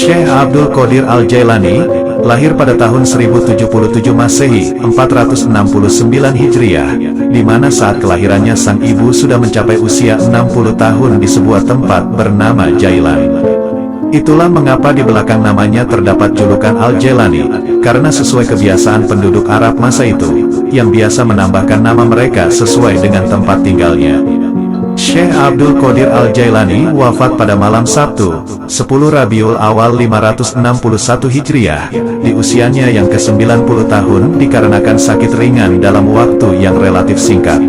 Syekh Abdul Qadir Al-Jailani, lahir pada tahun 1077 Masehi, 469 Hijriah, di mana saat kelahirannya sang ibu sudah mencapai usia 60 tahun di sebuah tempat bernama Jailan. Itulah mengapa di belakang namanya terdapat julukan Al-Jailani, karena sesuai kebiasaan penduduk Arab masa itu, yang biasa menambahkan nama mereka sesuai dengan tempat tinggalnya. Syekh Abdul Qadir Al-Jailani wafat pada malam Sabtu, 10 Rabiul Awal 561 Hijriah, di usianya yang ke-90 tahun dikarenakan sakit ringan dalam waktu yang relatif singkat.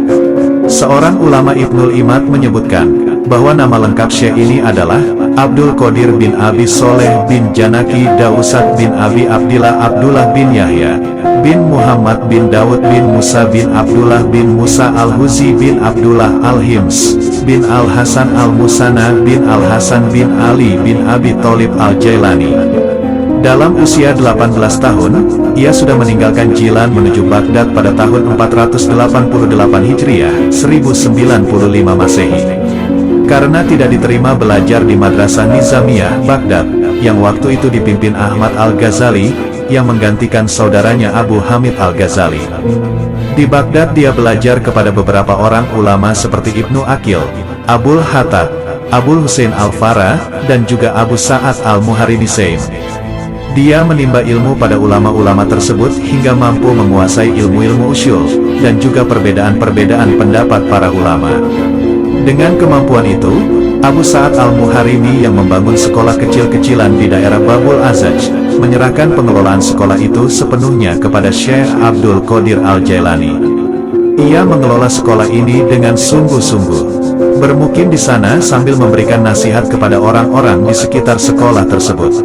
Seorang ulama Ibnul Imad menyebutkan bahwa nama lengkap Syekh ini adalah Abdul Qadir bin Abi Soleh bin Janaki Dausad bin Abi Abdillah Abdullah bin Yahya bin Muhammad bin Dawud bin Musa bin Abdullah bin Musa Al-Huzi bin Abdullah Al-Hims bin Al-Hasan Al-Musana bin Al-Hasan bin Ali bin Abi Tholib Al-Jailani. Dalam usia 18 tahun, ia sudah meninggalkan Jilan menuju Baghdad pada tahun 488 Hijriah, 1095 Masehi. Karena tidak diterima belajar di Madrasah Nizamiyah, Baghdad, yang waktu itu dipimpin Ahmad Al-Ghazali, yang menggantikan saudaranya Abu Hamid Al-Ghazali. Di Baghdad dia belajar kepada beberapa orang ulama seperti Ibnu Aqil, Abul Khattab, Abul Husain Al-Farah, dan juga Abu Sa'ad Al-Muharribissain. Dia menimba ilmu pada ulama-ulama tersebut hingga mampu menguasai ilmu-ilmu usyul, dan juga perbedaan-perbedaan pendapat para ulama. Dengan kemampuan itu, Abu Sa'ad Al-Muharrimi yang membangun sekolah kecil-kecilan di daerah Babul Azaj, menyerahkan pengelolaan sekolah itu sepenuhnya kepada Syekh Abdul Qadir Al-Jailani. Ia mengelola sekolah ini dengan sungguh-sungguh, bermukim di sana sambil memberikan nasihat kepada orang-orang di sekitar sekolah tersebut.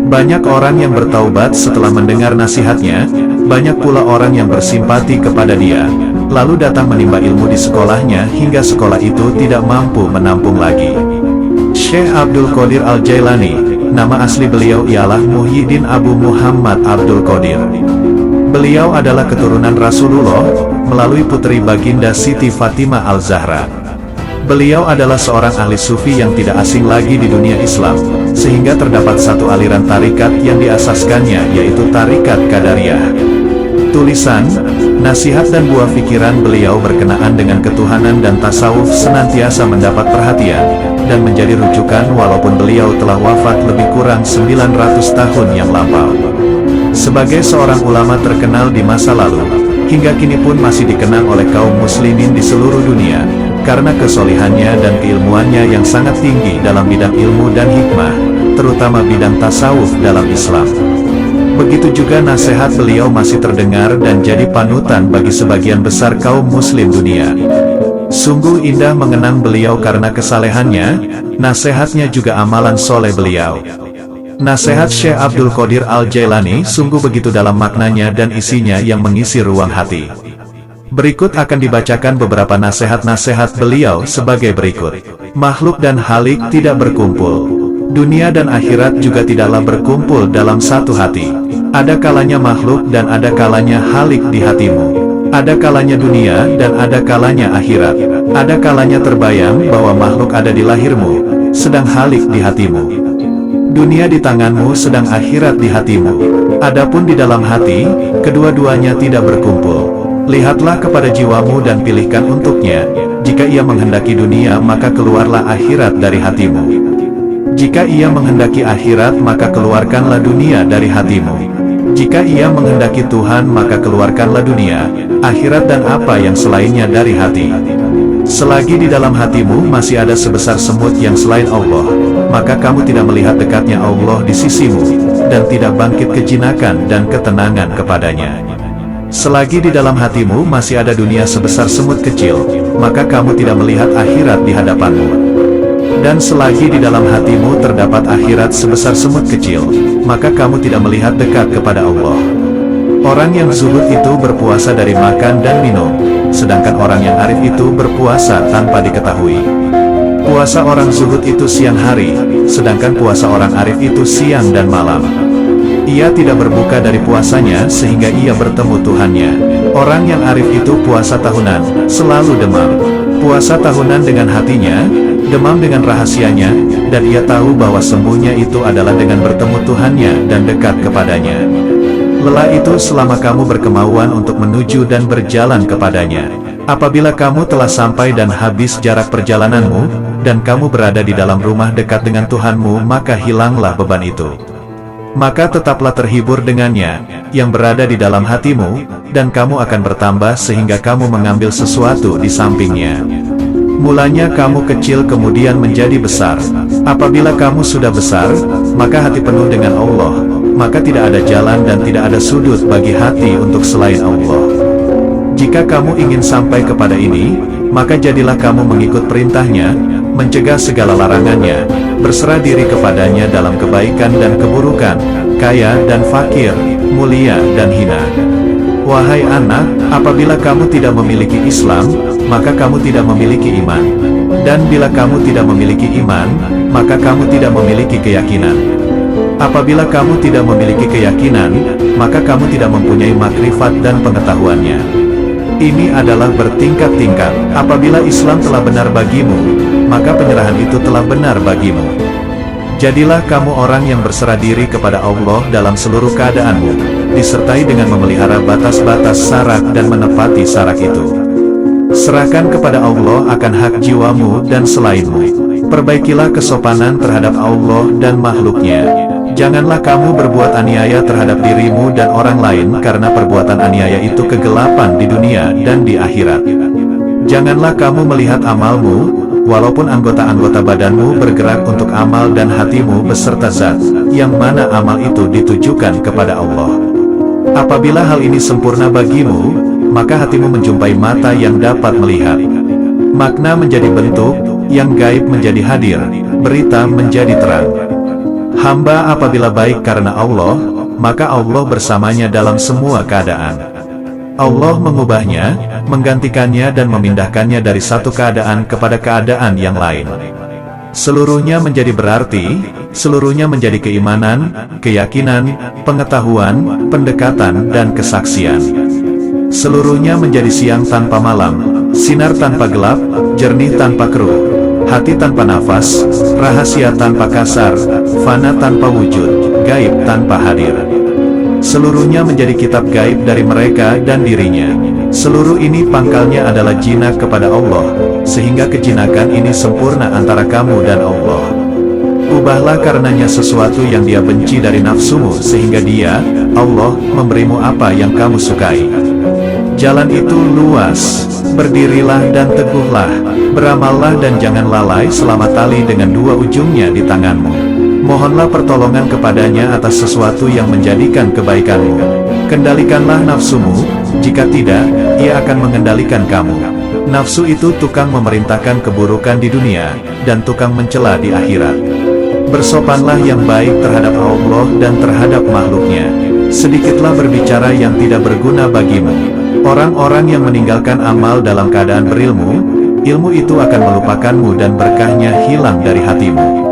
Banyak orang yang bertaubat setelah mendengar nasihatnya, banyak pula orang yang bersimpati kepada dia, lalu datang menimba ilmu di sekolahnya hingga sekolah itu tidak mampu menampung lagi. Syekh Abdul Qadir Al-Jailani, nama asli beliau ialah Muhyiddin Abu Muhammad Abdul Qadir. Beliau adalah keturunan Rasulullah, melalui putri baginda Siti Fatimah Al-Zahra. Beliau adalah seorang ahli sufi yang tidak asing lagi di dunia Islam, sehingga terdapat satu aliran tarikat yang diasaskannya, yaitu Tarikat Qadariyah. Tulisan, nasihat dan buah pikiran beliau berkenaan dengan ketuhanan dan tasawuf senantiasa mendapat perhatian, dan menjadi rujukan walaupun beliau telah wafat lebih kurang 900 tahun yang lampau. Sebagai seorang ulama terkenal di masa lalu, hingga kini pun masih dikenang oleh kaum muslimin di seluruh dunia, karena kesolihannya dan keilmuannya yang sangat tinggi dalam bidang ilmu dan hikmah, terutama bidang tasawuf dalam Islam. Begitu juga nasihat beliau masih terdengar dan jadi panutan bagi sebagian besar kaum muslim dunia. Sungguh indah mengenang beliau karena kesalehannya, nasihatnya juga amalan soleh beliau. Nasihat Syekh Abdul Qadir Al-Jailani sungguh begitu dalam maknanya dan isinya yang mengisi ruang hati. Berikut akan dibacakan beberapa nasihat-nasihat beliau sebagai berikut. Makhluk dan halik tidak berkumpul. Dunia dan akhirat juga tidaklah berkumpul dalam satu hati. Ada kalanya makhluk dan ada kalanya halik di hatimu. Ada kalanya dunia dan ada kalanya akhirat. Ada kalanya terbayang bahwa makhluk ada di lahirmu, sedang halik di hatimu. Dunia di tanganmu sedang akhirat di hatimu. Adapun di dalam hati, kedua-duanya tidak berkumpul. Lihatlah kepada jiwamu dan pilihkan untuknya. Jika ia menghendaki dunia maka keluarlah akhirat dari hatimu. Jika ia menghendaki akhirat maka keluarkanlah dunia dari hatimu. Jika ia menghendaki Tuhan maka keluarkanlah dunia, akhirat dan apa yang selainnya dari hati. Selagi di dalam hatimu masih ada sebesar semut yang selain Allah, maka kamu tidak melihat dekatnya Allah di sisimu, dan tidak bangkit kejinakan dan ketenangan kepadanya. Selagi di dalam hatimu masih ada dunia sebesar semut kecil, maka kamu tidak melihat akhirat di hadapanmu. Dan selagi di dalam hatimu terdapat akhirat sebesar semut kecil, maka kamu tidak melihat dekat kepada Allah. Orang yang zuhud itu berpuasa dari makan dan minum, sedangkan orang yang arif itu berpuasa tanpa diketahui. Puasa orang zuhud itu siang hari, sedangkan puasa orang arif itu siang dan malam. Ia tidak berbuka dari puasanya sehingga ia bertemu Tuhannya. Orang yang arif itu puasa tahunan, selalu demam. Puasa tahunan dengan hatinya, demam dengan rahasianya, dan ia tahu bahwa sembuhnya itu adalah dengan bertemu Tuhannya dan dekat kepadanya. Lelah itu selama kamu berkemauan untuk menuju dan berjalan kepadanya. Apabila kamu telah sampai dan habis jarak perjalananmu, dan kamu berada di dalam rumah dekat dengan Tuhanmu, maka hilanglah beban itu. Maka tetaplah terhibur dengannya, yang berada di dalam hatimu, dan kamu akan bertambah sehingga kamu mengambil sesuatu di sampingnya. Mulanya kamu kecil kemudian menjadi besar. Apabila kamu sudah besar, maka hati penuh dengan Allah, maka tidak ada jalan dan tidak ada sudut bagi hati untuk selain Allah. Jika kamu ingin sampai kepada ini, maka jadilah kamu mengikut perintahnya, mencegah segala larangannya, berserah diri kepadanya dalam kebaikan dan keburukan, kaya dan fakir, mulia dan hina. Wahai anak, apabila kamu tidak memiliki Islam, maka kamu tidak memiliki iman. Dan bila kamu tidak memiliki iman, maka kamu tidak memiliki keyakinan. Apabila kamu tidak memiliki keyakinan, maka kamu tidak mempunyai makrifat dan pengetahuannya. Ini adalah bertingkat-tingkat. Apabila Islam telah benar bagimu, maka penyerahan itu telah benar bagimu. Jadilah kamu orang yang berserah diri kepada Allah dalam seluruh keadaanmu, disertai dengan memelihara batas-batas syarak dan menepati syarak itu. Serahkan kepada Allah akan hak jiwamu dan selainmu. Perbaikilah kesopanan terhadap Allah dan makhluknya. Janganlah kamu berbuat aniaya terhadap dirimu dan orang lain, karena perbuatan aniaya itu kegelapan di dunia dan di akhirat. Janganlah kamu melihat amalmu, walaupun anggota-anggota badanmu bergerak untuk amal dan hatimu beserta zat, yang mana amal itu ditujukan kepada Allah. Apabila hal ini sempurna bagimu, maka hatimu menjumpai mata yang dapat melihat. Makna menjadi bentuk, yang gaib menjadi hadir, berita menjadi terang. Hamba apabila baik karena Allah, maka Allah bersamanya dalam semua keadaan. Allah mengubahnya, menggantikannya dan memindahkannya dari satu keadaan kepada keadaan yang lain. Seluruhnya menjadi berarti, seluruhnya menjadi keimanan, keyakinan, pengetahuan, pendekatan dan kesaksian. Seluruhnya menjadi siang tanpa malam, sinar tanpa gelap, jernih tanpa keruh, hati tanpa nafas, rahasia tanpa kasar, fana tanpa wujud, gaib tanpa hadir. Seluruhnya menjadi kitab gaib dari mereka dan dirinya. Seluruh ini pangkalnya adalah jinak kepada Allah, sehingga kejinakan ini sempurna antara kamu dan Allah. Ubahlah karenanya sesuatu yang dia benci dari nafsumu, sehingga dia, Allah, memberimu apa yang kamu sukai. Jalan itu luas, berdirilah dan teguhlah, beramallah dan jangan lalai selama tali dengan dua ujungnya di tanganmu. Mohonlah pertolongan kepadanya atas sesuatu yang menjadikan kebaikanmu. Kendalikanlah nafsumu, jika tidak, ia akan mengendalikan kamu. Nafsu itu tukang memerintahkan keburukan di dunia, dan tukang mencela di akhirat. Bersopanlah yang baik terhadap Allah dan terhadap makhluknya. Sedikitlah berbicara yang tidak berguna bagimu. Orang-orang yang meninggalkan amal dalam keadaan berilmu, ilmu itu akan melupakanmu dan berkahnya hilang dari hatimu.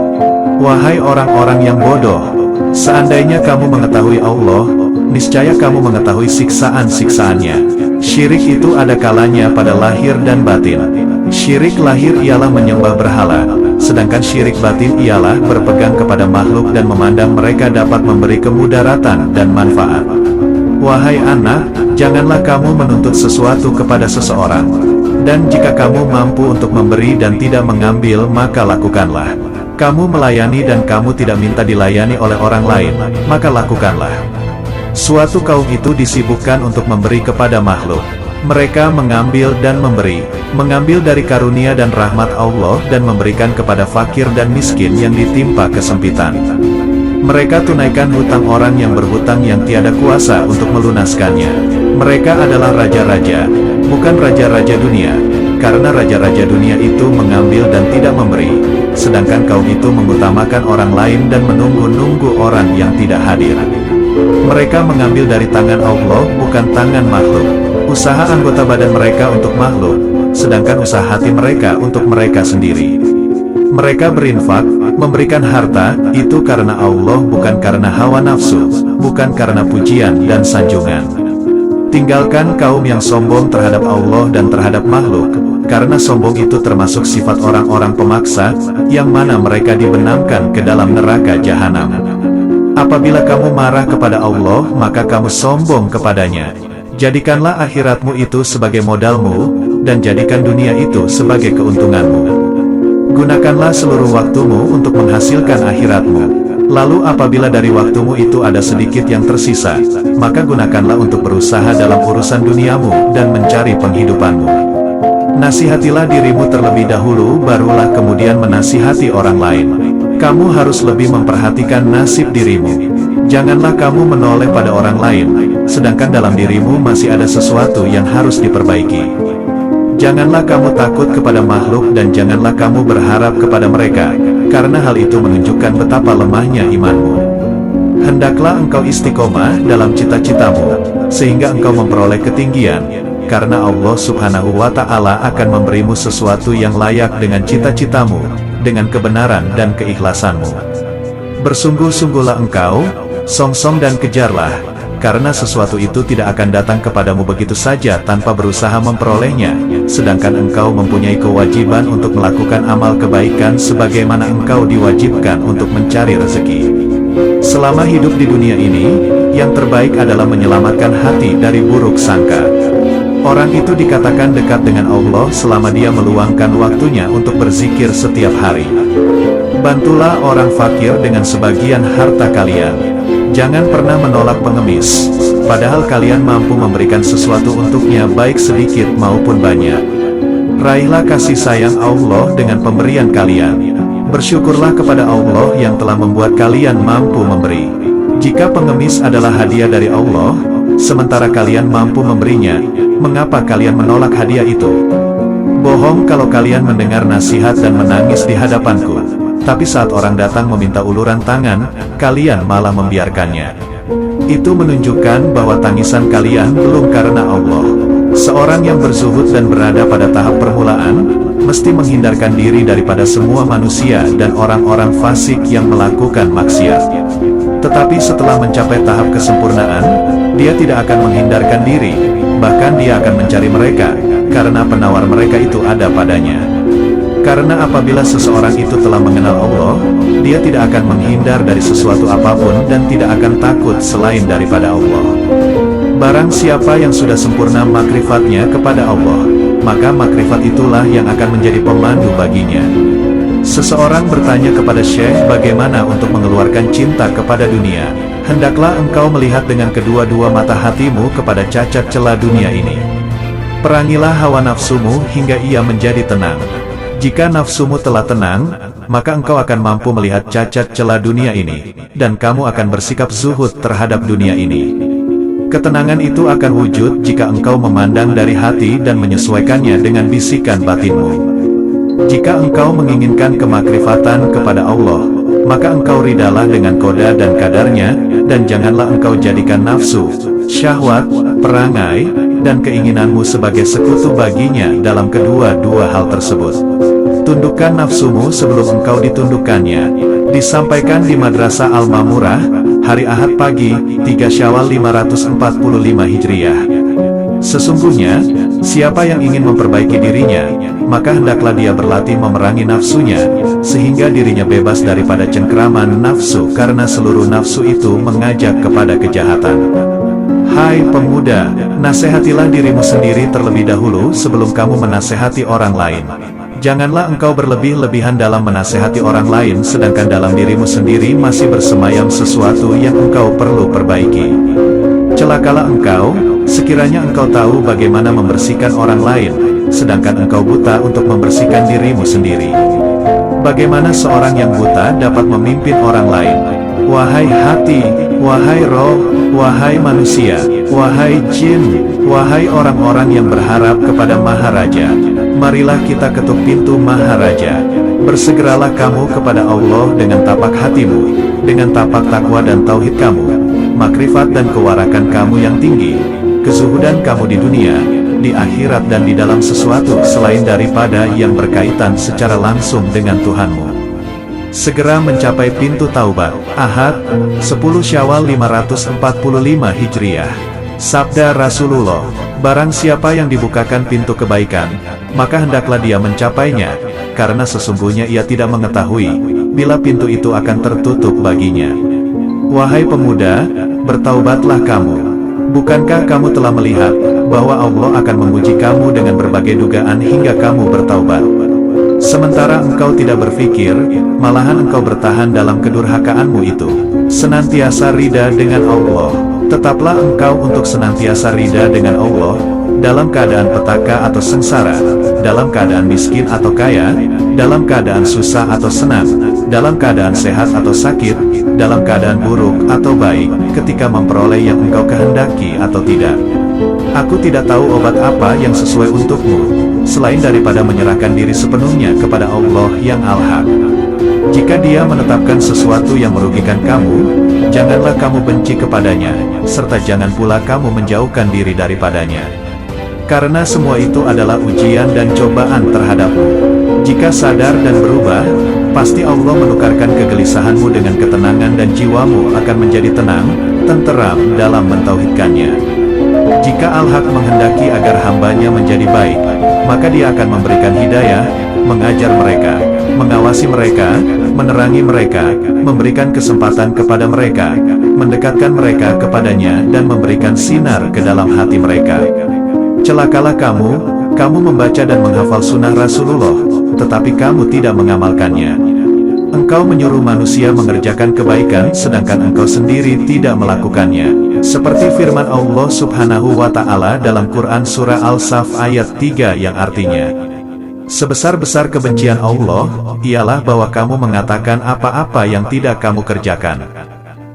Wahai orang-orang yang bodoh, seandainya kamu mengetahui Allah, niscaya kamu mengetahui siksaan-siksaannya. Syirik itu ada kalanya pada lahir dan batin. Syirik lahir ialah menyembah berhala, sedangkan syirik batin ialah berpegang kepada makhluk dan memandang mereka dapat memberi kemudaratan dan manfaat. Wahai anak, janganlah kamu menuntut sesuatu kepada seseorang. Dan jika kamu mampu untuk memberi dan tidak mengambil, maka lakukanlah. Kamu melayani dan kamu tidak minta dilayani oleh orang lain, maka lakukanlah. Suatu kaum itu disibukkan untuk memberi kepada makhluk. Mereka mengambil dan memberi, mengambil dari karunia dan rahmat Allah dan memberikan kepada fakir dan miskin yang ditimpa kesempitan. Mereka tunaikan hutang orang yang berhutang yang tiada kuasa untuk melunaskannya. Mereka adalah raja-raja, bukan raja-raja dunia, karena raja-raja dunia itu mengambil dan tidak memberi, sedangkan kaum itu mengutamakan orang lain dan menunggu-nunggu orang yang tidak hadir. Mereka mengambil dari tangan Allah, bukan tangan makhluk. Usaha anggota badan mereka untuk makhluk, sedangkan usaha hati mereka untuk mereka sendiri. Mereka berinfak, memberikan harta, itu karena Allah bukan karena hawa nafsu, bukan karena pujian dan sanjungan. Tinggalkan kaum yang sombong terhadap Allah dan terhadap makhluk, karena sombong itu termasuk sifat orang-orang pemaksa, yang mana mereka dibenamkan ke dalam neraka jahanam. Apabila kamu marah kepada Allah, maka kamu sombong kepadanya. Jadikanlah akhiratmu itu sebagai modalmu, dan jadikan dunia itu sebagai keuntunganmu. Gunakanlah seluruh waktumu untuk menghasilkan akhiratmu. Lalu apabila dari waktumu itu ada sedikit yang tersisa, maka gunakanlah untuk berusaha dalam urusan duniamu dan mencari penghidupanmu. Nasihatilah dirimu terlebih dahulu, barulah kemudian menasihati orang lain. Kamu harus lebih memperhatikan nasib dirimu. Janganlah kamu menoleh pada orang lain, sedangkan dalam dirimu masih ada sesuatu yang harus diperbaiki. Janganlah kamu takut kepada makhluk dan janganlah kamu berharap kepada mereka, karena hal itu menunjukkan betapa lemahnya imanmu. Hendaklah engkau istiqomah dalam cita-citamu, sehingga engkau memperoleh ketinggian, karena Allah Subhanahu wa Ta'ala akan memberimu sesuatu yang layak dengan cita-citamu, dengan kebenaran dan keikhlasanmu. Bersungguh-sungguhlah engkau, songsong dan kejarlah, karena sesuatu itu tidak akan datang kepadamu begitu saja tanpa berusaha memperolehnya, sedangkan engkau mempunyai kewajiban untuk melakukan amal kebaikan sebagaimana engkau diwajibkan untuk mencari rezeki. Selama hidup di dunia ini, yang terbaik adalah menyelamatkan hati dari buruk sangka. Orang itu dikatakan dekat dengan Allah selama dia meluangkan waktunya untuk berzikir setiap hari. Bantulah orang fakir dengan sebagian harta kalian. Jangan pernah menolak pengemis, padahal kalian mampu memberikan sesuatu untuknya baik sedikit maupun banyak. Raihlah kasih sayang Allah dengan pemberian kalian. Bersyukurlah kepada Allah yang telah membuat kalian mampu memberi. Jika pengemis adalah hadiah dari Allah, sementara kalian mampu memberinya, mengapa kalian menolak hadiah itu? Bohong kalau kalian mendengar nasihat dan menangis di hadapanku, tapi saat orang datang meminta uluran tangan, kalian malah membiarkannya. Itu menunjukkan bahwa tangisan kalian belum karena Allah. Seorang yang berzuhud dan berada pada tahap permulaan, mesti menghindarkan diri daripada semua manusia dan orang-orang fasik yang melakukan maksiat. Tetapi setelah mencapai tahap kesempurnaan, dia tidak akan menghindarkan diri, bahkan dia akan mencari mereka, karena penawar mereka itu ada padanya. Karena apabila seseorang itu telah mengenal Allah, dia tidak akan menghindar dari sesuatu apapun dan tidak akan takut selain daripada Allah. Barang siapa yang sudah sempurna makrifatnya kepada Allah, maka makrifat itulah yang akan menjadi pemandu baginya. Seseorang bertanya kepada Syekh bagaimana untuk mengeluarkan cinta kepada dunia. Hendaklah engkau melihat dengan kedua-dua mata hatimu kepada cacat celah dunia ini. Perangilah hawa nafsumu hingga ia menjadi tenang. Jika nafsumu telah tenang, maka engkau akan mampu melihat cacat celah dunia ini, dan kamu akan bersikap zuhud terhadap dunia ini. Ketenangan itu akan wujud jika engkau memandang dari hati dan menyesuaikannya dengan bisikan batinmu. Jika engkau menginginkan kemakrifatan kepada Allah, maka engkau ridalah dengan koda dan kadarnya, dan janganlah engkau jadikan nafsu, syahwat, perangai, dan keinginanmu sebagai sekutu baginya dalam kedua-dua hal tersebut. Tundukkan nafsumu sebelum engkau ditundukkannya. Disampaikan di Madrasah Al-Mamurah, hari Ahad pagi, 3 Syawal 545 Hijriah. Sesungguhnya, siapa yang ingin memperbaiki dirinya, maka hendaklah dia berlatih memerangi nafsunya, sehingga dirinya bebas daripada cengkeraman nafsu, karena seluruh nafsu itu mengajak kepada kejahatan. Hai pemuda, nasihatilah dirimu sendiri terlebih dahulu sebelum kamu menasihati orang lain. Janganlah engkau berlebih-lebihan dalam menasihati orang lain sedangkan dalam dirimu sendiri masih bersemayam sesuatu yang engkau perlu perbaiki. Celakalah engkau, sekiranya engkau tahu bagaimana membersihkan orang lain, sedangkan engkau buta untuk membersihkan dirimu sendiri. Bagaimana seorang yang buta dapat memimpin orang lain? Wahai hati, wahai roh, wahai manusia, wahai jin, wahai orang-orang yang berharap kepada Maharaja, marilah kita ketuk pintu Maharaja. Bersegeralah kamu kepada Allah dengan tapak hatimu, dengan tapak takwa dan tauhid kamu, makrifat dan kewarakan kamu yang tinggi, kezuhudan kamu di dunia, di akhirat dan di dalam sesuatu selain daripada yang berkaitan secara langsung dengan Tuhanmu. Segera mencapai pintu taubat. Ahad, 10 Syawal 545 Hijriah. Sabda Rasulullah, barang siapa yang dibukakan pintu kebaikan, maka hendaklah dia mencapainya, karena sesungguhnya ia tidak mengetahui, bila pintu itu akan tertutup baginya. Wahai pemuda, bertaubatlah kamu. Bukankah kamu telah melihat, bahwa Allah akan menguji kamu dengan berbagai dugaan hingga kamu bertaubat? Sementara engkau tidak berpikir, malahan engkau bertahan dalam kedurhakaanmu itu. Senantiasa rida dengan Allah. Tetaplah engkau untuk senantiasa rida dengan Allah, dalam keadaan petaka atau sengsara, dalam keadaan miskin atau kaya, dalam keadaan susah atau senang, dalam keadaan sehat atau sakit, dalam keadaan buruk atau baik, ketika memperoleh yang engkau kehendaki atau tidak. Aku tidak tahu obat apa yang sesuai untukmu, selain daripada menyerahkan diri sepenuhnya kepada Allah yang Al-Haq. Jika Dia menetapkan sesuatu yang merugikan kamu, janganlah kamu benci kepadanya, serta jangan pula kamu menjauhkan diri daripadanya. Karena semua itu adalah ujian dan cobaan terhadapmu. Jika sadar dan berubah, pasti Allah menukarkan kegelisahanmu dengan ketenangan dan jiwamu akan menjadi tenang, tenteram dalam mentauhidkannya. Jika Al-Haq menghendaki agar hambanya menjadi baik, maka Dia akan memberikan hidayah, mengajar mereka, mengawasi mereka, menerangi mereka, memberikan kesempatan kepada mereka, mendekatkan mereka kepadanya dan memberikan sinar ke dalam hati mereka. Celakalah kamu membaca dan menghafal sunnah Rasulullah, tetapi kamu tidak mengamalkannya. Engkau menyuruh manusia mengerjakan kebaikan sedangkan engkau sendiri tidak melakukannya. Seperti firman Allah Subhanahu wa Ta'ala dalam Quran Surah Al-Saf ayat 3 yang artinya, sebesar-besar kebencian Allah, ialah bahwa kamu mengatakan apa-apa yang tidak kamu kerjakan.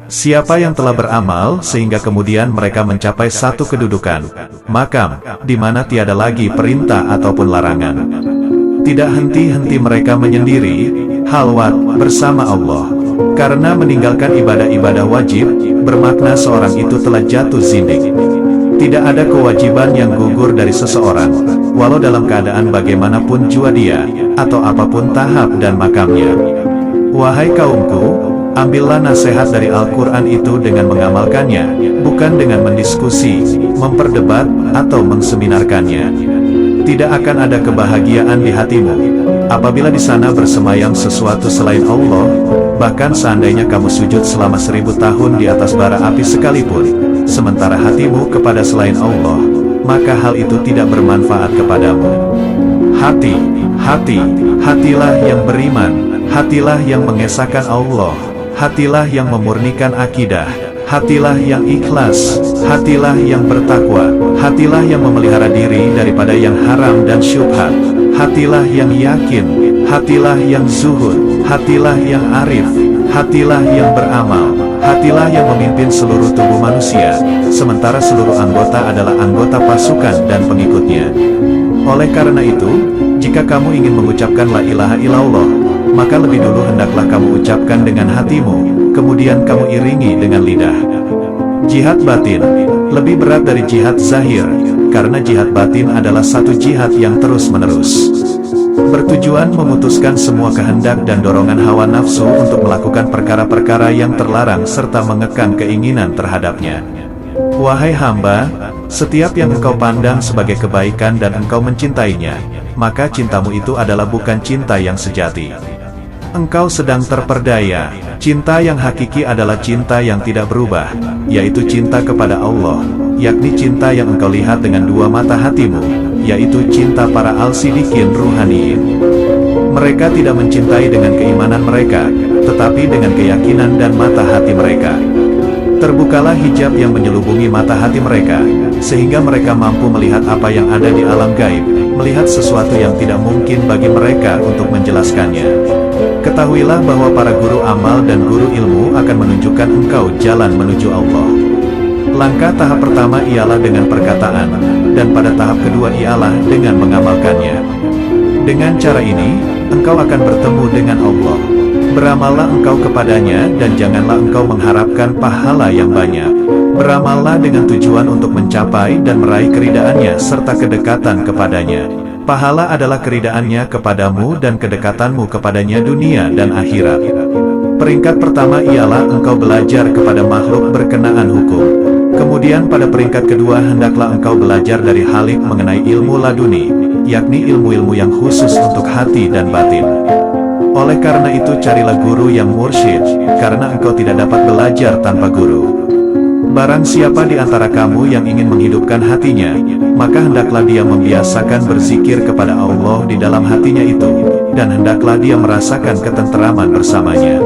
Siapa yang telah beramal sehingga kemudian mereka mencapai satu kedudukan, makam, di mana tiada lagi perintah ataupun larangan. Tidak henti-henti mereka menyendiri, halwat, bersama Allah. Karena meninggalkan ibadah-ibadah wajib, bermakna seorang itu telah jatuh zindik. Tidak ada kewajiban yang gugur dari seseorang, walau dalam keadaan bagaimanapun jua dia, atau apapun tahap dan makamnya. Wahai kaumku, ambillah nasihat dari Al-Quran itu dengan mengamalkannya, bukan dengan mendiskusi, memperdebat, atau menseminarkannya. Tidak akan ada kebahagiaan di hatimu, apabila di sana bersemayam sesuatu selain Allah, bahkan seandainya kamu sujud selama 1000 tahun di atas bara api sekalipun, sementara hatimu kepada selain Allah, maka hal itu tidak bermanfaat kepadamu. Hatilah yang beriman, hatilah yang mengesahkan Allah, hatilah yang memurnikan akidah, hatilah yang ikhlas, hatilah yang bertakwa, hatilah yang memelihara diri daripada yang haram dan syubhat, hatilah yang yakin, hatilah yang zuhud, hatilah yang arif, hatilah yang beramal, hatilah yang memimpin seluruh tubuh manusia, sementara seluruh anggota adalah anggota pasukan dan pengikutnya. Oleh karena itu, jika kamu ingin mengucapkan la ilaha illallah, maka lebih dulu hendaklah kamu ucapkan dengan hatimu, kemudian kamu iringi dengan lidah. Jihad batin lebih berat dari jihad zahir, karena jihad batin adalah satu jihad yang terus-menerus, bertujuan memutuskan semua kehendak dan dorongan hawa nafsu untuk melakukan perkara-perkara yang terlarang serta mengekang keinginan terhadapnya. Wahai hamba, setiap yang engkau pandang sebagai kebaikan dan engkau mencintainya, maka cintamu itu adalah bukan cinta yang sejati. Engkau sedang terperdaya. Cinta yang hakiki adalah cinta yang tidak berubah, yaitu cinta kepada Allah, yakni cinta yang engkau lihat dengan dua mata hatimu, yaitu cinta para al-sidikin ruhaniyin. Mereka tidak mencintai dengan keimanan mereka, tetapi dengan keyakinan dan mata hati mereka. Terbukalah hijab yang menyelubungi mata hati mereka, sehingga mereka mampu melihat apa yang ada di alam gaib, melihat sesuatu yang tidak mungkin bagi mereka untuk menjelaskannya. Ketahuilah bahwa para guru amal dan guru ilmu akan menunjukkan engkau jalan menuju Allah. Langkah tahap pertama ialah dengan perkataan, dan pada tahap kedua ialah dengan mengamalkannya. Dengan cara ini, engkau akan bertemu dengan Allah. Beramallah engkau kepadanya dan janganlah engkau mengharapkan pahala yang banyak. Beramallah dengan tujuan untuk mencapai dan meraih keridaannya serta kedekatan kepadanya. Pahala adalah keridaannya kepadamu dan kedekatanmu kepadanya dunia dan akhirat. Peringkat pertama ialah engkau belajar kepada makhluk berkenaan hukum. Kemudian pada peringkat kedua hendaklah engkau belajar dari Khalik mengenai ilmu laduni, yakni ilmu-ilmu yang khusus untuk hati dan batin. Oleh karena itu carilah guru yang mursyid, karena engkau tidak dapat belajar tanpa guru. Barang siapa di antara kamu yang ingin menghidupkan hatinya, maka hendaklah dia membiasakan berzikir kepada Allah di dalam hatinya itu, dan hendaklah dia merasakan ketenteraman bersamanya.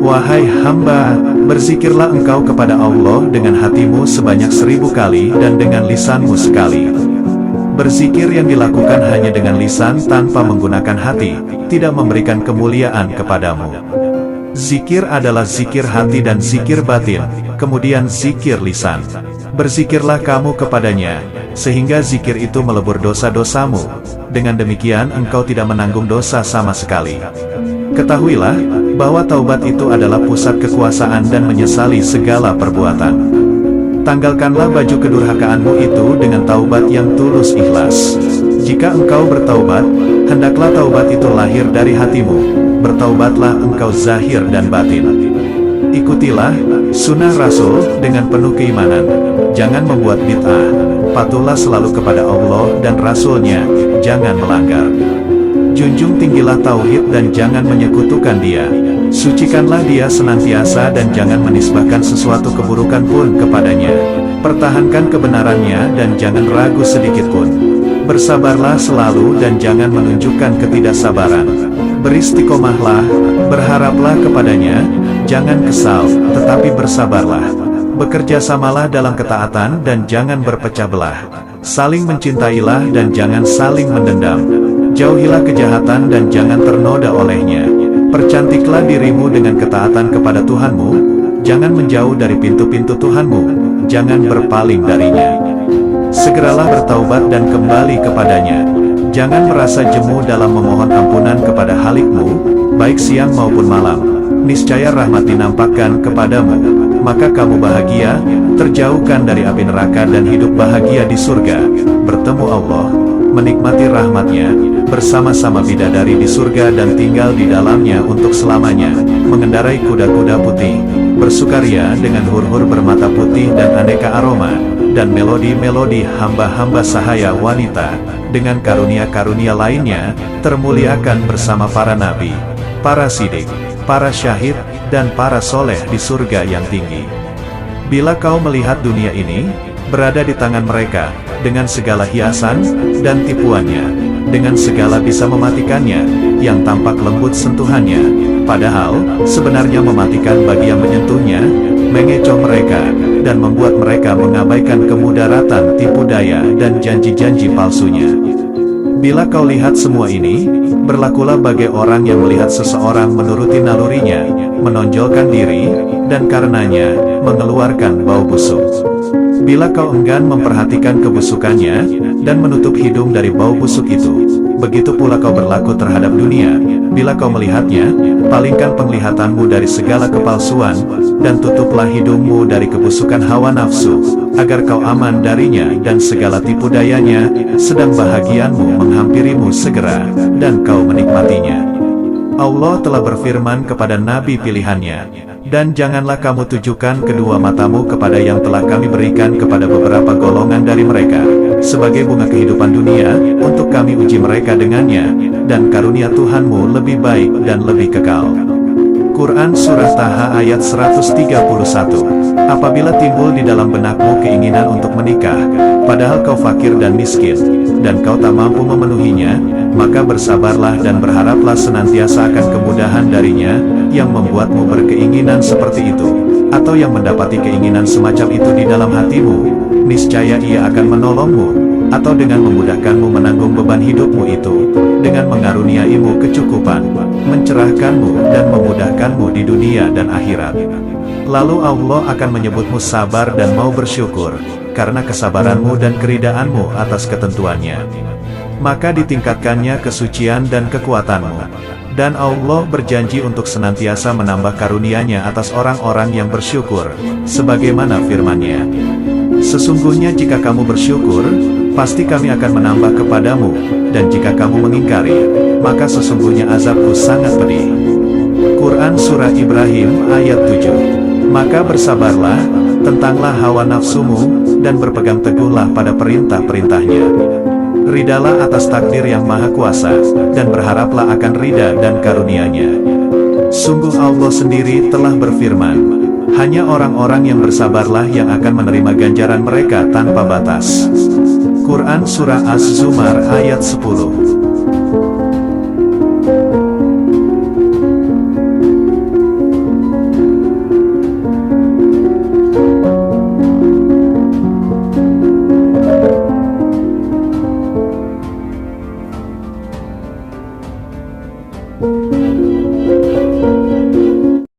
Wahai hamba, berzikirlah engkau kepada Allah dengan hatimu sebanyak 1000 kali dan dengan lisanmu sekali. Berzikir yang dilakukan hanya dengan lisan tanpa menggunakan hati, tidak memberikan kemuliaan kepadamu. Zikir adalah zikir hati dan zikir batin, kemudian zikir lisan. Berzikirlah kamu kepadanya, sehingga zikir itu melebur dosa-dosamu. Dengan demikian engkau tidak menanggung dosa sama sekali. Ketahuilah, bahwa taubat itu adalah pusat kekuasaan dan menyesali segala perbuatan. Tanggalkanlah baju kedurhakaanmu itu dengan taubat yang tulus ikhlas. Jika engkau bertaubat, hendaklah taubat itu lahir dari hatimu. Bertaubatlah engkau zahir dan batin. Ikutilah sunnah Rasul dengan penuh keimanan. Jangan membuat bid'ah. Patuhlah selalu kepada Allah dan Rasul-Nya, jangan melanggar. Junjung tinggilah tauhid dan jangan menyekutukan Dia. Sucikanlah Dia senantiasa dan jangan menisbahkan sesuatu keburukan pun kepadanya. Pertahankan kebenarannya dan jangan ragu sedikit pun. Bersabarlah selalu dan jangan menunjukkan ketidaksabaran. Beristiqomahlah, berharaplah kepadanya, jangan kesal, tetapi bersabarlah. Bekerjasamalah dalam ketaatan dan jangan berpecah belah. Saling mencintailah dan jangan saling mendendam. Jauhilah kejahatan dan jangan ternoda olehnya. Percantiklah dirimu dengan ketaatan kepada Tuhanmu, jangan menjauh dari pintu-pintu Tuhanmu, jangan berpaling darinya. Segeralah bertaubat dan kembali kepadanya. Jangan merasa jemu dalam memohon ampunan kepada Khalikmu, baik siang maupun malam. Niscaya rahmat dinampakkan kepadamu, maka kamu bahagia, terjauhkan dari api neraka dan hidup bahagia di surga, bertemu Allah, menikmati rahmatnya, bersama-sama bidadari di surga dan tinggal di dalamnya untuk selamanya, mengendarai kuda-kuda putih, bersukaria dengan hur-hur bermata putih dan aneka aroma, dan melodi-melodi hamba-hamba sahaya wanita, dengan karunia-karunia lainnya, termuliakan bersama para nabi, para sidik, para syahid, dan para soleh di surga yang tinggi. Bila kau melihat dunia ini, berada di tangan mereka, dengan segala hiasan, dan tipuannya, dengan segala bisa mematikannya, yang tampak lembut sentuhannya, padahal, sebenarnya mematikan bagi yang menyentuhnya, mengecoh mereka, dan membuat mereka mengabaikan kemudaratan tipu daya dan janji-janji palsunya. Bila kau lihat semua ini, berlakulah bagai orang yang melihat seseorang menuruti nalurinya, menonjolkan diri, dan karenanya, mengeluarkan bau busuk. Bila kau enggan memperhatikan kebusukannya, dan menutup hidung dari bau busuk itu, begitu pula kau berlaku terhadap dunia. Bila kau melihatnya, palingkan penglihatanmu dari segala kepalsuan, dan tutuplah hidungmu dari kebusukan hawa nafsu, agar kau aman darinya dan segala tipu dayanya, sedang bahagianmu menghampirimu segera, dan kau menikmatinya. Allah telah berfirman kepada Nabi pilihannya, dan janganlah kamu tujukan kedua matamu kepada yang telah kami berikan kepada beberapa golongan dari mereka, sebagai bunga kehidupan dunia, untuk kami uji mereka dengannya, dan karunia Tuhanmu lebih baik dan lebih kekal. Quran Surah Taha ayat 131. Apabila timbul di dalam benakmu keinginan untuk menikah, padahal kau fakir dan miskin, dan kau tak mampu memenuhinya, maka bersabarlah dan berharaplah senantiasa akan kemudahan darinya, yang membuatmu berkeinginan seperti itu, atau yang mendapati keinginan semacam itu di dalam hatimu, niscaya Ia akan menolongmu, atau dengan memudahkanmu menanggung beban hidupmu itu, dengan mengaruniaimu kecukupan, mencerahkanmu dan memudahkanmu di dunia dan akhirat. Lalu Allah akan menyebutmu sabar dan mau bersyukur, karena kesabaranmu dan keridaanmu atas ketentuannya. Maka ditingkatkannya kesucian dan kekuatanmu. Dan Allah berjanji untuk senantiasa menambah karunia-Nya atas orang-orang yang bersyukur, sebagaimana firman-Nya. Sesungguhnya jika kamu bersyukur, pasti kami akan menambah kepadamu, dan jika kamu mengingkari, maka sesungguhnya azabku sangat pedih. Quran Surah Ibrahim ayat 7. Maka bersabarlah, Tentanglah hawa nafsumu, dan berpegang teguhlah pada perintah-perintahnya. Ridalah atas takdir yang maha kuasa, dan berharaplah akan ridha dan karunia-Nya. Sungguh Allah sendiri telah berfirman, hanya orang-orang yang bersabarlah yang akan menerima ganjaran mereka tanpa batas. Quran Surah Az-Zumar ayat 10.